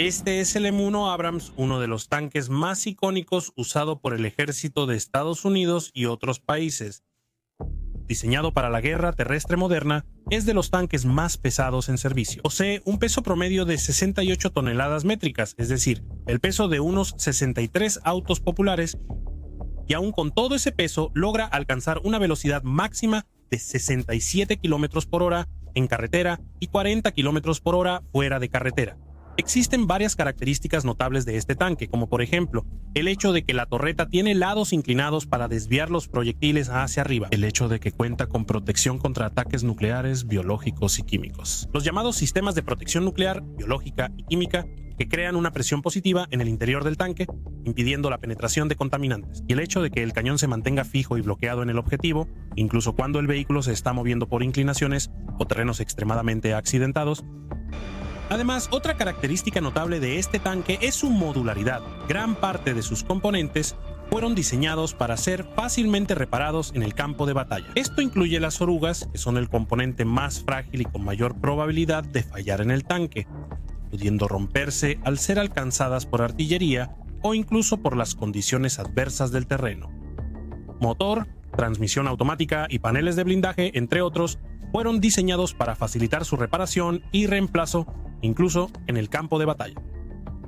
Este es el M1 Abrams, uno de los tanques más icónicos usado por el ejército de Estados Unidos y otros países. Diseñado para la guerra terrestre moderna, es de los tanques más pesados en servicio. Posee un peso promedio de 68 toneladas métricas, es decir, el peso de unos 63 autos populares, y aún con todo ese peso logra alcanzar una velocidad máxima de 67 km por hora en carretera y 40 km por hora fuera de carretera. Existen varias características notables de este tanque, como por ejemplo, el hecho de que la torreta tiene lados inclinados para desviar los proyectiles hacia arriba, el hecho de que cuenta con protección contra ataques nucleares, biológicos y químicos. Los llamados sistemas de protección nuclear, biológica y química, que crean una presión positiva en el interior del tanque, impidiendo la penetración de contaminantes, y el hecho de que el cañón se mantenga fijo y bloqueado en el objetivo, incluso cuando el vehículo se está moviendo por inclinaciones o terrenos extremadamente accidentados. Además, otra característica notable de este tanque es su modularidad. Gran parte de sus componentes fueron diseñados para ser fácilmente reparados en el campo de batalla. Esto incluye las orugas, que son el componente más frágil y con mayor probabilidad de fallar en el tanque, pudiendo romperse al ser alcanzadas por artillería o incluso por las condiciones adversas del terreno. Motor, transmisión automática y paneles de blindaje, entre otros, fueron diseñados para facilitar su reparación y reemplazo, incluso en el campo de batalla.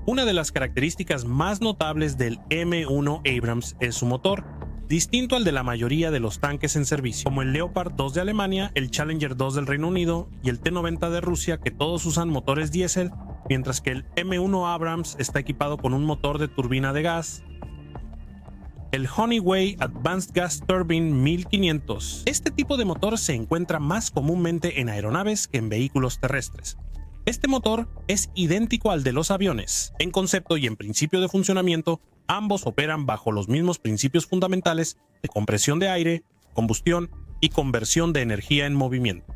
Una de las características más notables del M1 Abrams es su motor, distinto al de la mayoría de los tanques en servicio, como el Leopard 2 de Alemania, el Challenger 2 del Reino Unido y el T-90 de Rusia, que todos usan motores diésel, mientras que el M1 Abrams está equipado con un motor de turbina de gas, el Honeywell Advanced Gas Turbine 1500. Este tipo de motor se encuentra más comúnmente en aeronaves que en vehículos terrestres. Este motor es idéntico al de los aviones. En concepto y en principio de funcionamiento, ambos operan bajo los mismos principios fundamentales de compresión de aire, combustión y conversión de energía en movimiento.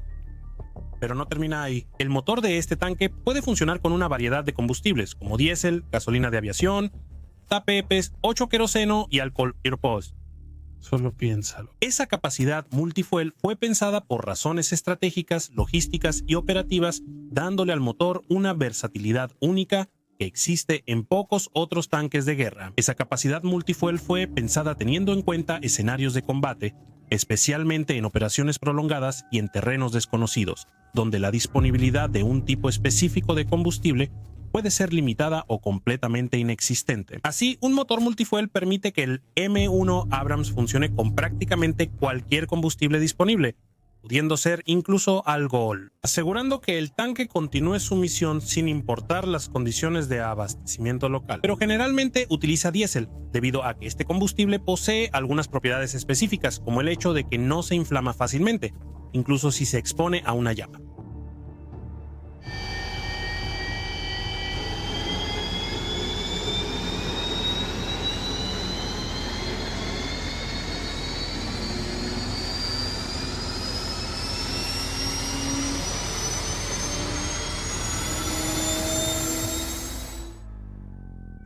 Pero no termina ahí. El motor de este tanque puede funcionar con una variedad de combustibles, como diésel, gasolina de aviación, tapepes, 8 queroseno y alcohol Airpods. Solo piénsalo. Esa capacidad multifuel fue pensada por razones estratégicas, logísticas y operativas, dándole al motor una versatilidad única que existe en pocos otros tanques de guerra. Esa capacidad multifuel fue pensada teniendo en cuenta escenarios de combate, especialmente en operaciones prolongadas y en terrenos desconocidos, donde la disponibilidad de un tipo específico de combustible puede ser limitada o completamente inexistente. Así, un motor multifuel permite que el M1 Abrams funcione con prácticamente cualquier combustible disponible, pudiendo ser incluso alcohol, asegurando que el tanque continúe su misión sin importar las condiciones de abastecimiento local. Pero generalmente utiliza diésel, debido a que este combustible posee algunas propiedades específicas, como el hecho de que no se inflama fácilmente, incluso si se expone a una llama.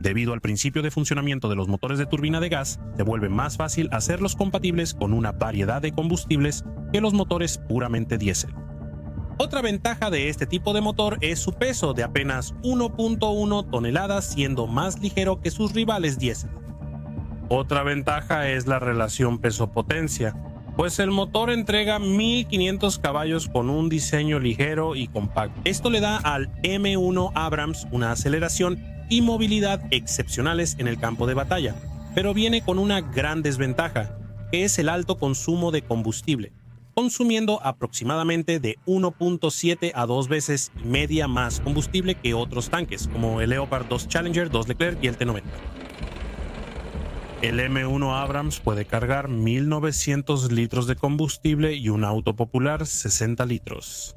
Debido al principio de funcionamiento de los motores de turbina de gas, se vuelve más fácil hacerlos compatibles con una variedad de combustibles que los motores puramente diésel. Otra ventaja de este tipo de motor es su peso de apenas 1.1 toneladas, siendo más ligero que sus rivales diésel. Otra ventaja es la relación peso-potencia, pues el motor entrega 1500 caballos con un diseño ligero y compacto. Esto le da al M1 Abrams una aceleración y movilidad excepcionales en el campo de batalla, pero viene con una gran desventaja, que es el alto consumo de combustible, consumiendo aproximadamente de 1.7 a 2 veces y media más combustible que otros tanques, como el Leopard 2 Challenger, 2 Leclerc y el T-90. El M1 Abrams puede cargar 1900 litros de combustible y un auto popular 60 litros.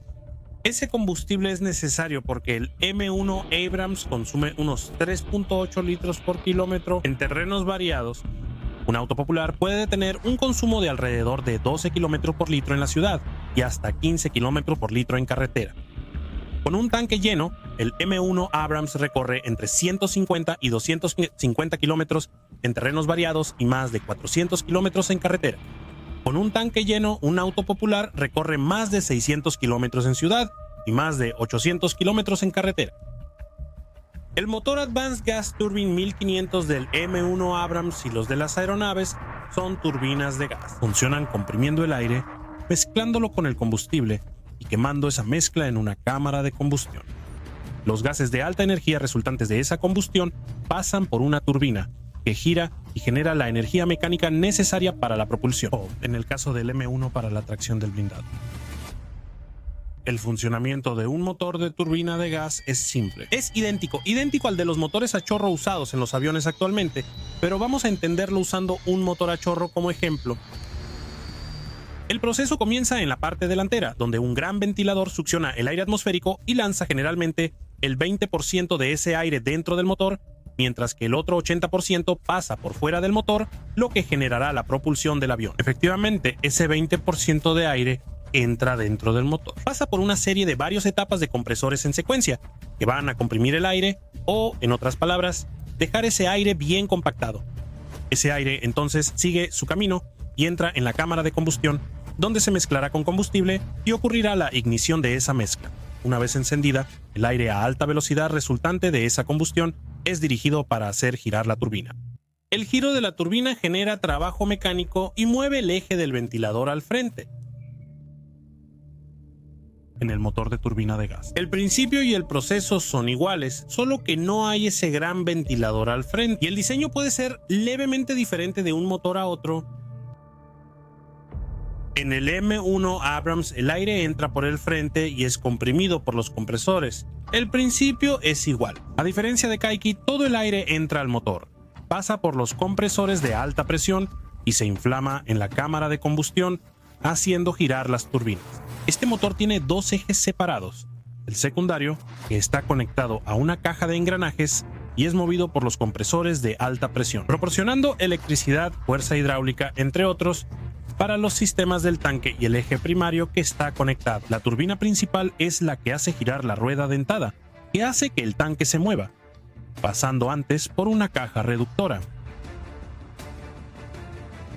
Ese combustible es necesario porque el M1 Abrams consume unos 3.8 litros por kilómetro en terrenos variados. Un auto popular puede tener un consumo de alrededor de 12 kilómetros por litro en la ciudad y hasta 15 kilómetros por litro en carretera. Con un tanque lleno, el M1 Abrams recorre entre 150 y 250 kilómetros en terrenos variados y más de 400 kilómetros en carretera. Con un tanque lleno, un auto popular recorre más de 600 kilómetros en ciudad y más de 800 kilómetros en carretera. El motor Advanced Gas Turbine 1500 del M1 Abrams y los de las aeronaves son turbinas de gas. Funcionan comprimiendo el aire, mezclándolo con el combustible y quemando esa mezcla en una cámara de combustión. Los gases de alta energía resultantes de esa combustión pasan por una turbina que gira y genera la energía mecánica necesaria para la propulsión, o en el caso del M1 para la tracción del blindado. El funcionamiento de un motor de turbina de gas es simple. Es idéntico al de los motores a chorro usados en los aviones actualmente, pero vamos a entenderlo usando un motor a chorro como ejemplo. El proceso comienza en la parte delantera, donde un gran ventilador succiona el aire atmosférico y lanza generalmente el 20% de ese aire dentro del motor, mientras que el otro 80% pasa por fuera del motor, lo que generará la propulsión del avión. Efectivamente, ese 20% de aire entra dentro del motor. Pasa por una serie de varias etapas de compresores en secuencia, que van a comprimir el aire o, en otras palabras, dejar ese aire bien compactado. Ese aire entonces sigue su camino y entra en la cámara de combustión, donde se mezclará con combustible y ocurrirá la ignición de esa mezcla. Una vez encendida, el aire a alta velocidad resultante de esa combustión es dirigido para hacer girar la turbina. El giro de la turbina genera trabajo mecánico y mueve el eje del ventilador al frente. En el motor de turbina de gas, el principio y el proceso son iguales, solo que no hay ese gran ventilador al frente y el diseño puede ser levemente diferente de un motor a otro. En el M1 Abrams el aire entra por el frente y es comprimido por los compresores. El principio es igual. A diferencia de Kaiki, todo el aire entra al motor, pasa por los compresores de alta presión y se inflama en la cámara de combustión, haciendo girar las turbinas. Este motor tiene dos ejes separados. El secundario, que está conectado a una caja de engranajes y es movido por los compresores de alta presión, proporcionando electricidad, fuerza hidráulica, entre otros, para los sistemas del tanque, y el eje primario que está conectado. La turbina principal es la que hace girar la rueda dentada, que hace que el tanque se mueva, pasando antes por una caja reductora.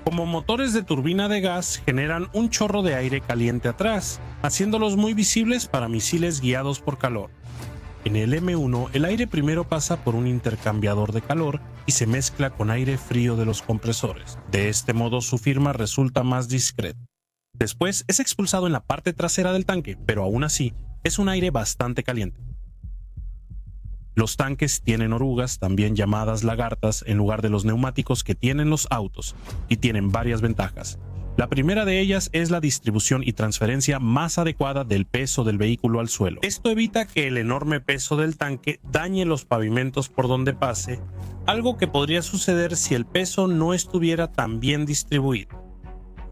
Como motores de turbina de gas, generan un chorro de aire caliente atrás, haciéndolos muy visibles para misiles guiados por calor. En el M1, el aire primero pasa por un intercambiador de calor y se mezcla con aire frío de los compresores. De este modo, su firma resulta más discreta. Después es expulsado en la parte trasera del tanque, pero aún así es un aire bastante caliente. Los tanques tienen orugas, también llamadas lagartas, en lugar de los neumáticos que tienen los autos, y tienen varias ventajas. La primera de ellas es la distribución y transferencia más adecuada del peso del vehículo al suelo. Esto evita que el enorme peso del tanque dañe los pavimentos por donde pase, algo que podría suceder si el peso no estuviera tan bien distribuido.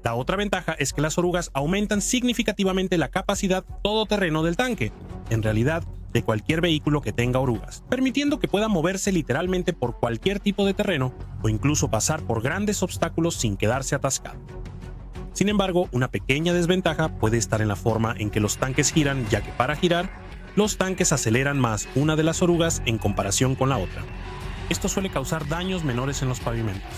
La otra ventaja es que las orugas aumentan significativamente la capacidad todoterreno del tanque, en realidad de cualquier vehículo que tenga orugas, permitiendo que pueda moverse literalmente por cualquier tipo de terreno o incluso pasar por grandes obstáculos sin quedarse atascado. Sin embargo, una pequeña desventaja puede estar en la forma en que los tanques giran, ya que para girar, los tanques aceleran más una de las orugas en comparación con la otra. Esto suele causar daños menores en los pavimentos.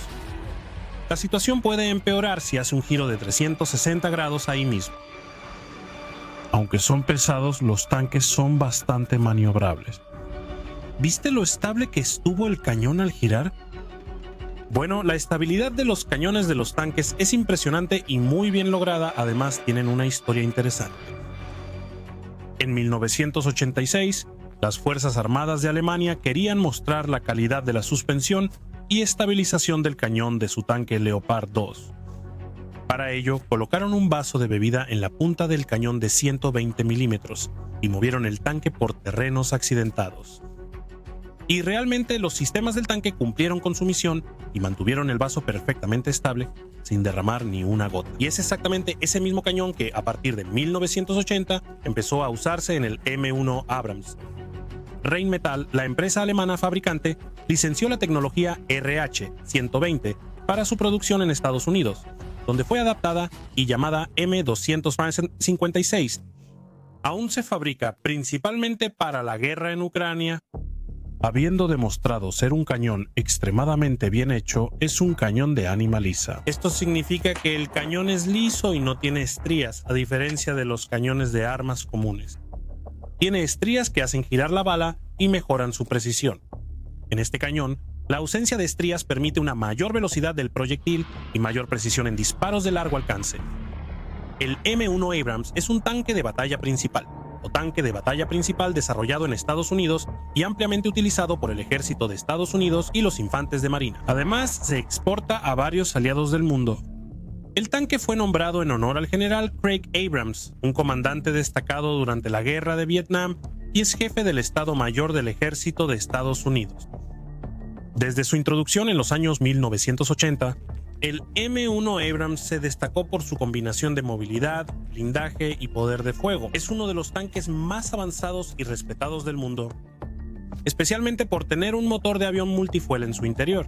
La situación puede empeorar si hace un giro de 360 grados ahí mismo. Aunque son pesados, los tanques son bastante maniobrables. ¿Viste lo estable que estuvo el cañón al girar? Bueno, la estabilidad de los cañones de los tanques es impresionante y muy bien lograda, además tienen una historia interesante. En 1986, las Fuerzas Armadas de Alemania querían mostrar la calidad de la suspensión y estabilización del cañón de su tanque Leopard 2. Para ello, colocaron un vaso de bebida en la punta del cañón de 120 milímetros y movieron el tanque por terrenos accidentados. Y realmente los sistemas del tanque cumplieron con su misión y mantuvieron el vaso perfectamente estable, sin derramar ni una gota. Y es exactamente ese mismo cañón que, a partir de 1980, empezó a usarse en el M1 Abrams. Rheinmetall, la empresa alemana fabricante, licenció la tecnología RH-120 para su producción en Estados Unidos, donde fue adaptada y llamada M256. Aún se fabrica principalmente para la guerra en Ucrania. Habiendo demostrado ser un cañón extremadamente bien hecho, es un cañón de ánima lisa. Esto significa que el cañón es liso y no tiene estrías, a diferencia de los cañones de armas comunes. Tiene estrías que hacen girar la bala y mejoran su precisión. En este cañón, la ausencia de estrías permite una mayor velocidad del proyectil y mayor precisión en disparos de largo alcance. El M1 Abrams es un tanque de batalla principal, o tanque de batalla principal desarrollado en Estados Unidos y ampliamente utilizado por el ejército de Estados Unidos y los infantes de marina. Además, se exporta a varios aliados del mundo. El tanque fue nombrado en honor al general Craig Abrams, un comandante destacado durante la Guerra de Vietnam y es jefe del Estado Mayor del Ejército de Estados Unidos. Desde su introducción en los años 1980, el M1 Abrams se destacó por su combinación de movilidad, blindaje y poder de fuego. Es uno de los tanques más avanzados y respetados del mundo, especialmente por tener un motor de avión multifuel en su interior.